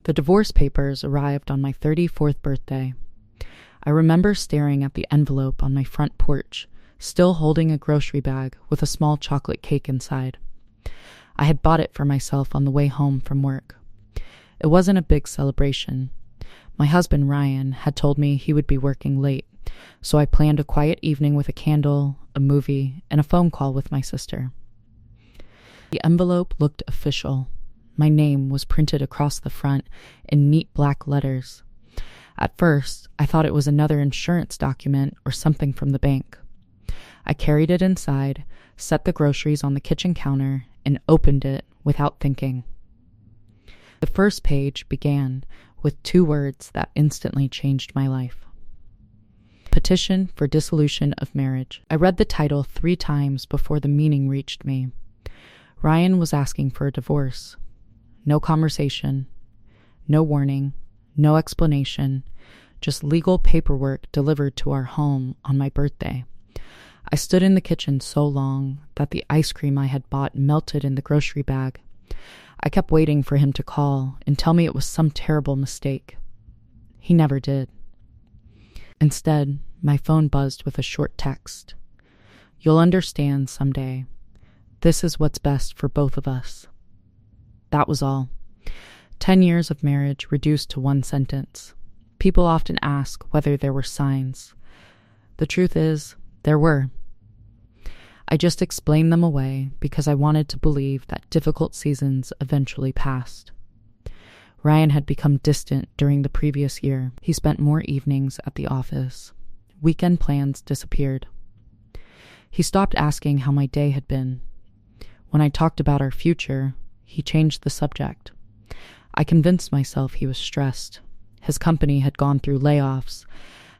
The divorce papers arrived on my 34th birthday. I remember staring at the envelope on my front porch, still holding a grocery bag with a small chocolate cake inside. I had bought it for myself on the way home from work. It wasn't a big celebration. My husband, Ryan, had told me he would be working late, so I planned a quiet evening with a candle, a movie, and a phone call with my sister. The envelope looked official. My name was printed across the front in neat black letters. At first, I thought it was another insurance document or something from the bank. I carried it inside, set the groceries on the kitchen counter, and opened it without thinking. The first page began with 2 words that instantly changed my life. Petition for dissolution of marriage. I read the title 3 times before the meaning reached me. Ryan was asking for a divorce. No conversation, no warning, no explanation, just legal paperwork delivered to our home on my birthday. I stood in the kitchen so long that the ice cream I had bought melted in the grocery bag. I kept waiting for him to call and tell me it was some terrible mistake. He never did. Instead, my phone buzzed with a short text. "You'll understand someday. This is what's best for both of us." That was all. 10 years of marriage reduced to 1 sentence. People often ask whether there were signs. The truth is, there were. I just explained them away because I wanted to believe that difficult seasons eventually passed. Ryan had become distant during the previous year. He spent more evenings at the office. Weekend plans disappeared. He stopped asking how my day had been. When I talked about our future, he changed the subject. I convinced myself he was stressed. His company had gone through layoffs.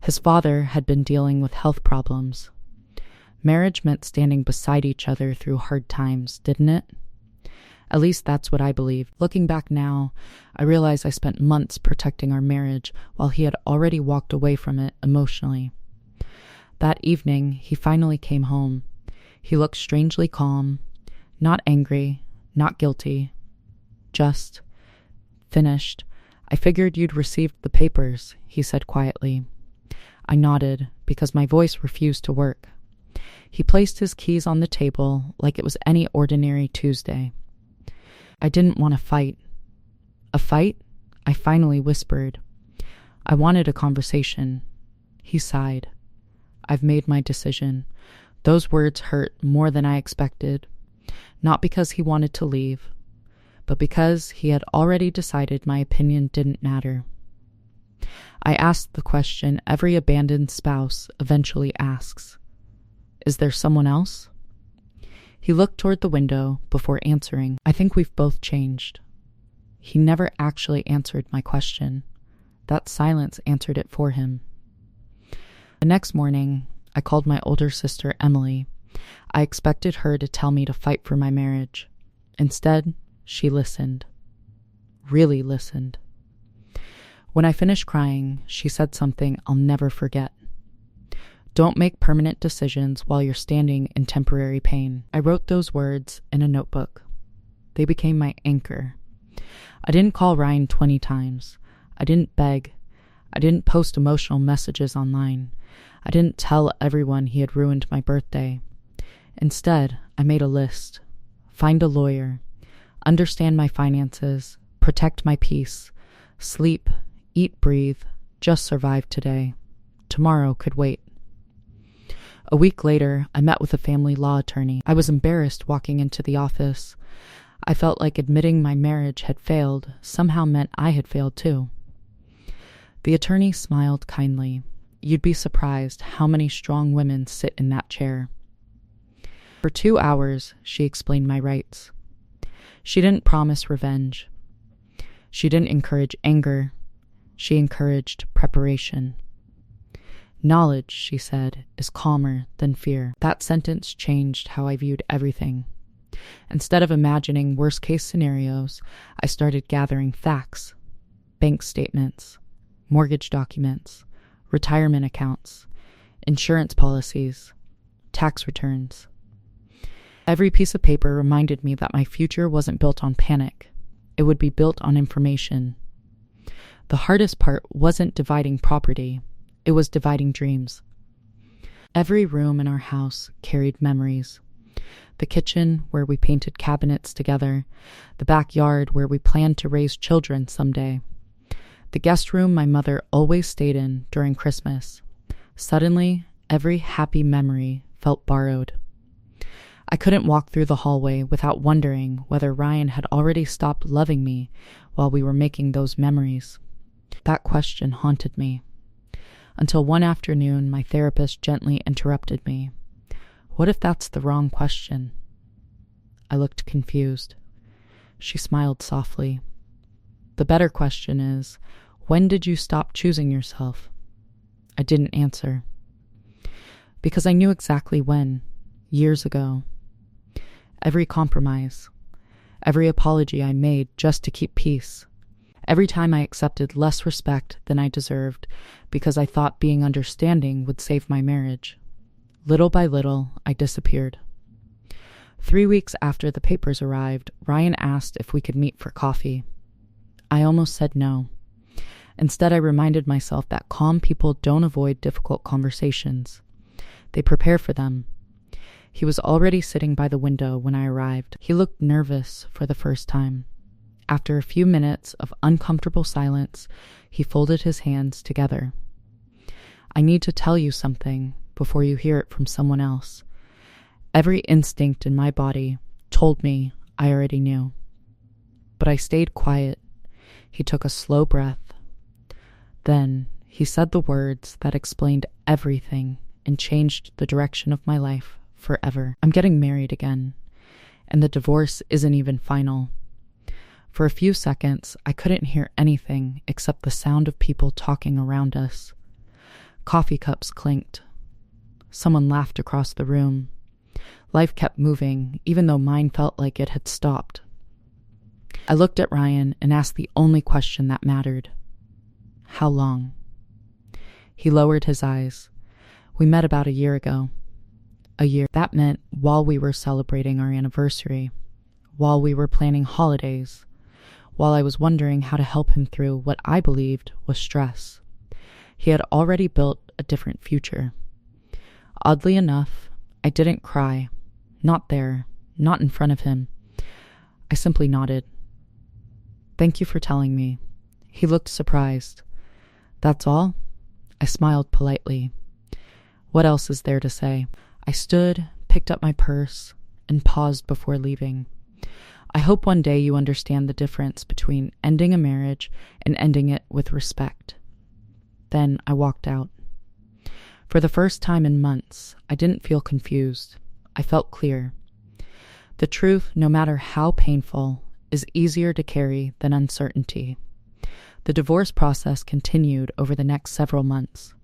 His father had been dealing with health problems. Marriage meant standing beside each other through hard times, didn't it? At least that's what I believed. Looking back now, I realize I spent months protecting our marriage while he had already walked away from it emotionally. That evening, he finally came home. He looked strangely calm, not angry, not guilty, just finished. "I figured you'd received the papers," he said quietly. I nodded because my voice refused to work. He placed his keys on the table like it was any ordinary Tuesday. I didn't want to fight. A fight? I finally whispered. I wanted a conversation. He sighed. "I've made my decision." Those words hurt more than I expected. Not because he wanted to leave, but because he had already decided my opinion didn't matter. I asked the question every abandoned spouse eventually asks. Is there someone else? He looked toward the window before answering. I think we've both changed. He never actually answered my question. That silence answered it for him. The next morning, I called my older sister, Emily. I expected her to tell me to fight for my marriage. Instead, she listened. Really listened. When I finished crying, she said something I'll never forget. Don't make permanent decisions while you're standing in temporary pain. I wrote those words in a notebook. They became my anchor. I didn't call Ryan 20 times. I didn't beg. I didn't post emotional messages online. I didn't tell everyone he had ruined my birthday. Instead, I made a list. Find a lawyer. Understand my finances. Protect my peace. Sleep. Eat, breathe. Just survive today. Tomorrow could wait. A week later, I met with a family law attorney. I was embarrassed walking into the office. I felt like admitting my marriage had failed somehow meant I had failed too. The attorney smiled kindly. You'd be surprised how many strong women sit in that chair. For 2 hours, she explained my rights. She didn't promise revenge. She didn't encourage anger. She encouraged preparation. Knowledge, she said, is calmer than fear. That sentence changed how I viewed everything. Instead of imagining worst-case scenarios, I started gathering facts, bank statements, mortgage documents, retirement accounts, insurance policies, tax returns. Every piece of paper reminded me that my future wasn't built on panic. It would be built on information. The hardest part wasn't dividing property, it was dividing dreams. Every room in our house carried memories. The kitchen, where we painted cabinets together, the backyard where we planned to raise children someday, the guest room my mother always stayed in during Christmas. Suddenly, every happy memory felt borrowed. I couldn't walk through the hallway without wondering whether Ryan had already stopped loving me while we were making those memories. That question haunted me. Until one afternoon, my therapist gently interrupted me. What if that's the wrong question? I looked confused. She smiled softly. The better question is, when did you stop choosing yourself? I didn't answer. Because I knew exactly when, years ago. Every compromise, every apology I made just to keep peace, every time I accepted less respect than I deserved because I thought being understanding would save my marriage. Little by little, I disappeared. 3 weeks after the papers arrived, Ryan asked if we could meet for coffee. I almost said no. Instead, I reminded myself that calm people don't avoid difficult conversations. They prepare for them. He was already sitting by the window when I arrived. He looked nervous for the first time. After a few minutes of uncomfortable silence, he folded his hands together. I need to tell you something before you hear it from someone else. Every instinct in my body told me I already knew. But I stayed quiet. He took a slow breath. Then he said the words that explained everything and changed the direction of my life forever. I'm getting married again, and the divorce isn't even final. For a few seconds, I couldn't hear anything except the sound of people talking around us. Coffee cups clinked. Someone laughed across the room. Life kept moving, even though mine felt like it had stopped. I looked at Ryan and asked the only question that mattered. How long? He lowered his eyes. We met about a year ago. A year. That meant while we were celebrating our anniversary, while we were planning holidays, while I was wondering how to help him through what I believed was stress. He had already built a different future. Oddly enough, I didn't cry. Not there, not in front of him. I simply nodded. Thank you for telling me. He looked surprised. That's all? I smiled politely. What else is there to say? I stood, picked up my purse, and paused before leaving. I hope one day you understand the difference between ending a marriage and ending it with respect. Then I walked out. For the first time in months, I didn't feel confused. I felt clear. The truth, no matter how painful, is easier to carry than uncertainty. The divorce process continued over the next several months.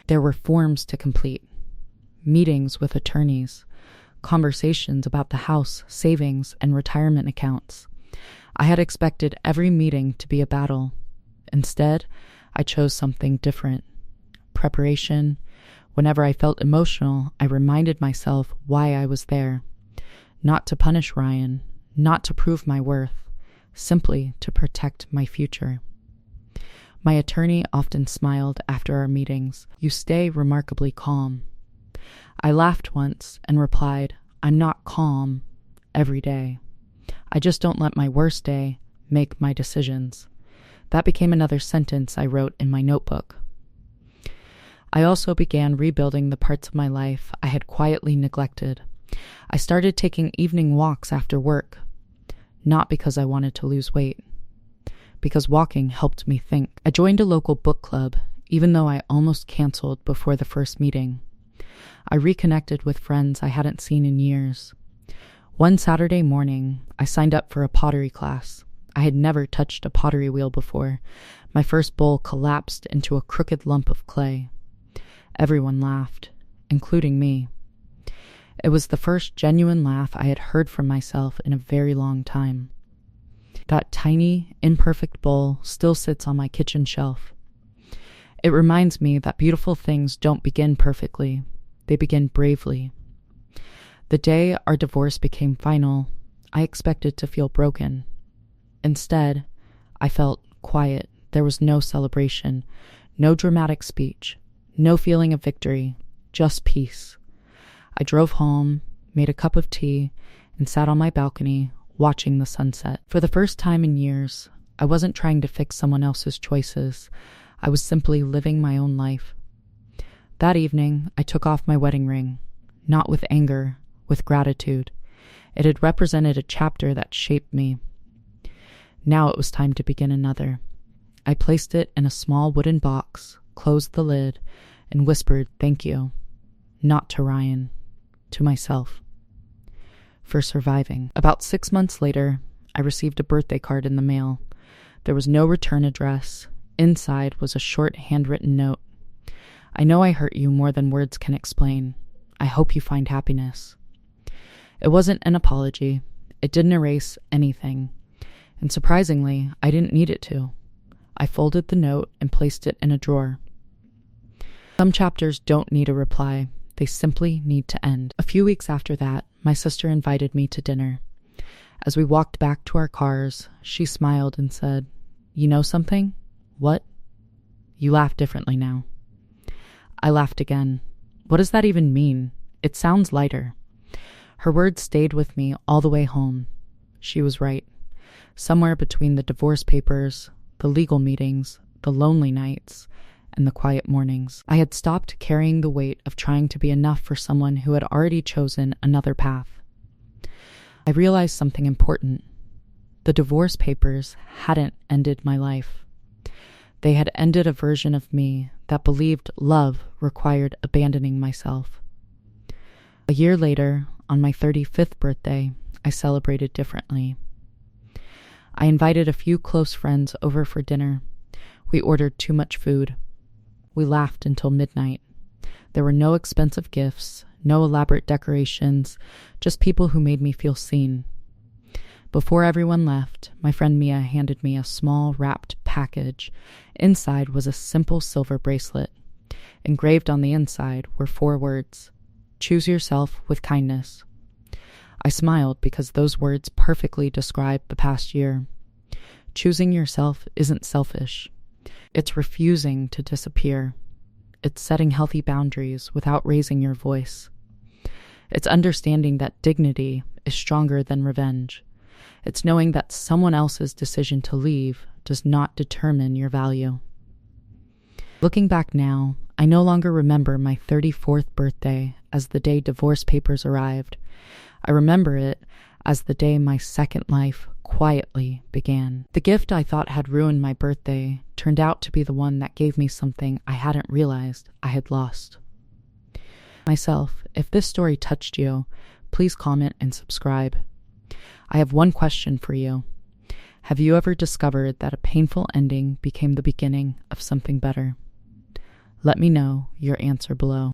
There were forms to complete, meetings with attorneys, conversations about the house, savings, and retirement accounts. I had expected every meeting to be a battle. Instead, I chose something different. Preparation. Whenever I felt emotional, I reminded myself why I was there. Not to punish Ryan, not to prove my worth, simply to protect my future. My attorney often smiled after our meetings. You stay remarkably calm. I laughed once and replied, I'm not calm every day. I just don't let my worst day make my decisions. That became another sentence I wrote in my notebook. I also began rebuilding the parts of my life I had quietly neglected. I started taking evening walks after work, not because I wanted to lose weight, because walking helped me think. I joined a local book club, even though I almost canceled before the first meeting. I reconnected with friends I hadn't seen in years. One Saturday morning, I signed up for a pottery class. I had never touched a pottery wheel before. My first bowl collapsed into a crooked lump of clay. Everyone laughed, including me. It was the first genuine laugh I had heard from myself in a very long time. That tiny, imperfect bowl still sits on my kitchen shelf. It reminds me that beautiful things don't begin perfectly. They begin bravely. The day our divorce became final, I expected to feel broken. Instead, I felt quiet, there was no celebration, no dramatic speech, no feeling of victory, just peace. I drove home, made a cup of tea, and sat on my balcony, watching the sunset. For the first time in years, I wasn't trying to fix someone else's choices. I was simply living my own life. That evening, I took off my wedding ring, not with anger, with gratitude. It had represented a chapter that shaped me. Now it was time to begin another. I placed it in a small wooden box, closed the lid, and whispered thank you, not to Ryan, to myself, for surviving. About 6 months later, I received a birthday card in the mail. There was no return address. Inside was a short handwritten note. I know I hurt you more than words can explain. I hope you find happiness. It wasn't an apology. It didn't erase anything. And surprisingly, I didn't need it to. I folded the note and placed it in a drawer. Some chapters don't need a reply. They simply need to end. A few weeks after that, my sister invited me to dinner. As we walked back to our cars, she smiled and said, "You know something? What? You laugh differently now." I laughed again. What does that even mean? It sounds lighter. Her words stayed with me all the way home. She was right. Somewhere between the divorce papers, the legal meetings, the lonely nights, and the quiet mornings, I had stopped carrying the weight of trying to be enough for someone who had already chosen another path. I realized something important. The divorce papers hadn't ended my life. They had ended a version of me that believed love required abandoning myself. A year later, on my 35th birthday, I celebrated differently. I invited a few close friends over for dinner. We ordered too much food. We laughed until midnight. There were no expensive gifts, no elaborate decorations, just people who made me feel seen. Before everyone left, my friend Mia handed me a small wrapped package. Inside was a simple silver bracelet. Engraved on the inside were 4 words: "Choose yourself with kindness." I smiled because those words perfectly described the past year. Choosing yourself isn't selfish. It's refusing to disappear. It's setting healthy boundaries without raising your voice. It's understanding that dignity is stronger than revenge. It's knowing that someone else's decision to leave does not determine your value. Looking back now, I no longer remember my 34th birthday as the day divorce papers arrived. I remember it as the day my second life quietly began. The gift I thought had ruined my birthday turned out to be the one that gave me something I hadn't realized I had lost. Myself, if this story touched you, please comment and subscribe. I have one question for you. Have you ever discovered that a painful ending became the beginning of something better? Let me know your answer below.